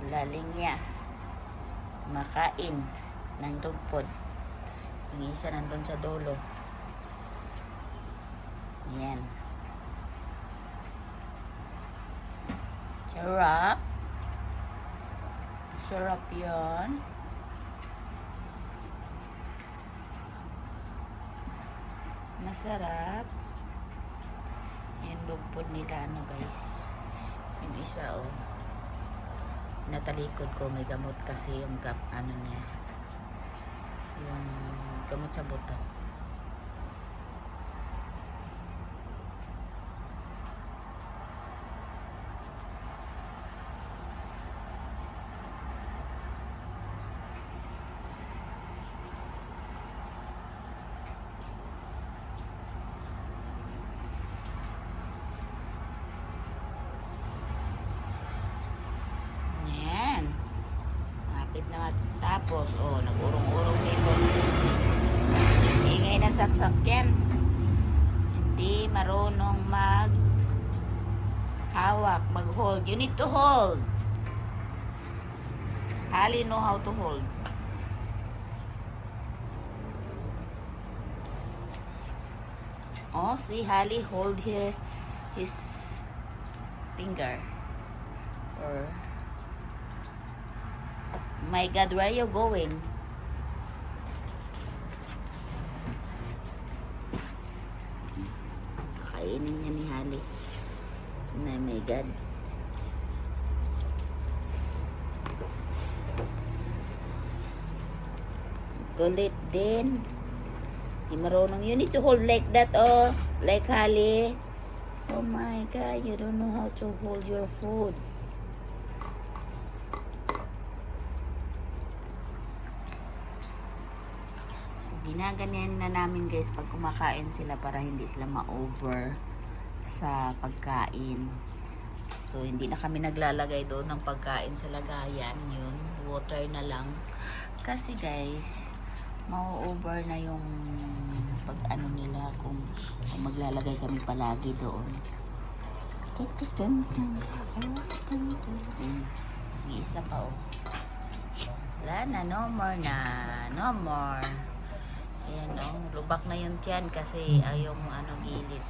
laling niya makain ng dugpod. Yung isa nandun sa dulo. Ayan. Sarap. Sarap yan. Masarap. Yung dugpod nila guys. Yung isa natalikod ko, may gamot kasi yung niya. Yung gamot sa buto. Na tapos nag-urong-urong dito, ingay na saksakyan, hindi marunong hawak, mag-hold. You need to hold. Hali know how to hold. See, Hali hold here his finger. Or my God, where are you going? Kainin niya ni Hali. My God. Kulit din. Di marunong. You need to hold like that, like Hali. Oh my God, you don't know how to hold your food. Ginaganyan na namin guys pag kumakain sila para hindi sila ma-over sa pagkain. So hindi na kami naglalagay doon ng pagkain sa lagayan. Yun, water na lang. Kasi guys, ma-over na yung pag nila kung maglalagay kami palagi doon. May isa pa wala na, no more na. No more. Ayan lubak na yung tiyan kasi yung gilid.